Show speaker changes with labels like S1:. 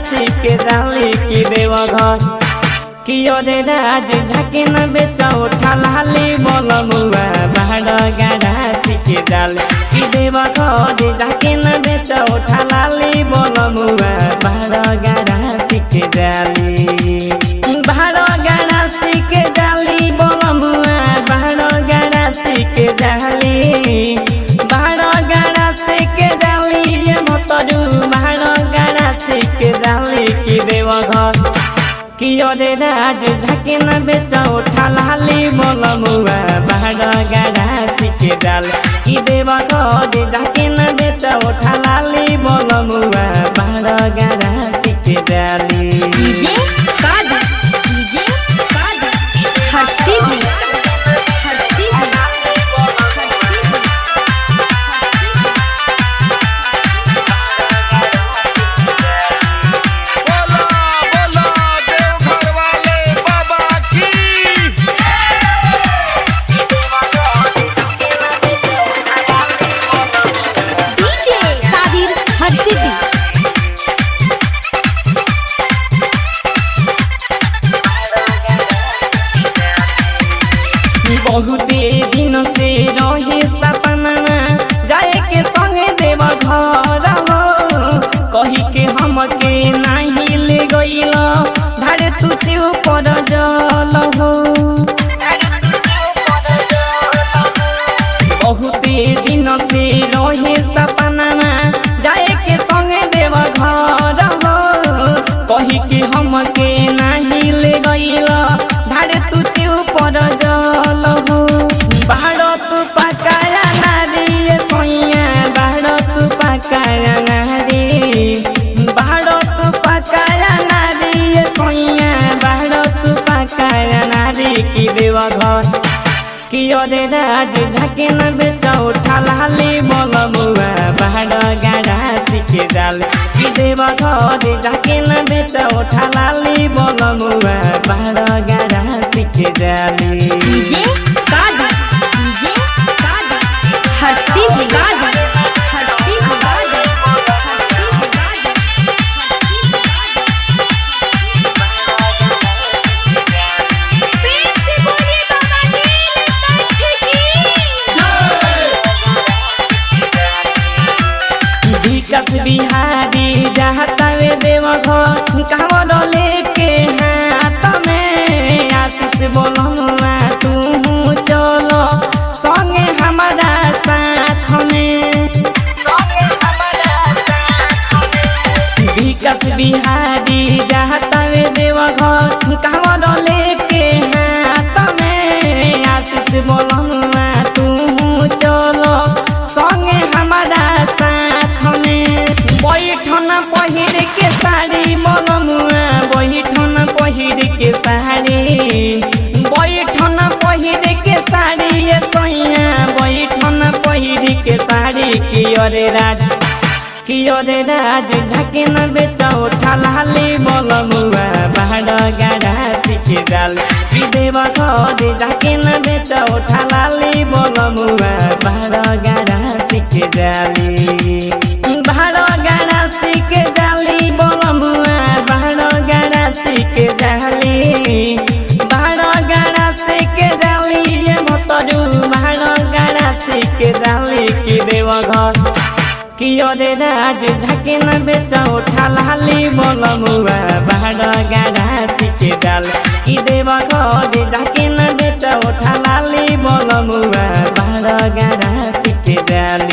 S1: सीखे जाली की देवघर कियो रे राज झाके न बेचा उठा लाली बोलमुआ बाहर गाड़ा सीखे जाली की देवघर झाके न बेचा उठा लाली बोलमुआ बाहर गाड़ा सीखे जाली बाहर गाड़ा सीखे जाली बोलमुआ बाहर गाड़ा सीखे जाली बाहर गाड़ा सीखे जाली ये भतरू बाहर गाड़ा सीखे जाली की देवघर कियो रे राज झाके न बेचा उठा लाली बोलमुआ बाहर गाड़ा सीखे जाली की देवघर झाके न बेचा उठा लाली बोलमुआ बाहर गाड़ा सीखे जाली बहुते दिन से रहे सपना जाए के संगे देवघर हो कही के हमके नहीं ले गइल धारे तू से ऊपर जल हो बहुते दिन से रहे सपना जाए के संगे देवघर हो कही के हमके नहीं ले गइल धारे तू से ऊपर जल हो भारत पकाया नारी सोइया भारत पकाया नारी भारत पकाया नारी सोइया भारत पकाया नारी की देवघर कियो रे राज झाके न बेचा उठा लाली बोलमुआ बाहर गाड़ा सीखे जाली की देवघर झाके न बेचा उठा लाली बोलमुआ बाहर गाड़ा सीखे जाली विकास बिहारी जाता वे देवघर कांवर लेके हाथ में आशीष बोलमुआ तू चलो संगे हमारा साथ में विकास बिहारी जाता वे देवघर कांवर लेके हाथ में आशीष बोलमुआ तू चलो संगे हमारा साथ में बैठन पहिर के साड़ी बोलमुआ बैठन पहिर के साड़ी बैठन पहिर के साड़ी ये सोइया बैठन पहिर के साड़ी कियो रे राज झाके न बेचा उठा लाली बोलमुआ बाहर गाड़ा सीखे जाली की देवघर झाके न बेचा उठा लाली बोलमुआ बाहर गाड़ा सीखे जाली बाहर गाड़ा सीखे जाली बोलमुआ बाहर गाड़ा सीखे जाली बाहर गाड़ा सीखे जाली ये भतरू बाहर गाड़ा सीखे जाली की देवघर कियो रे राज झाके न बेचा उठा लाली बोलमुआ बाहर गाड़ा सीखे जाली की देवघर झाके न बेचा उठा लाली बोलमुआ बाहर गाड़ा सीखे जाली।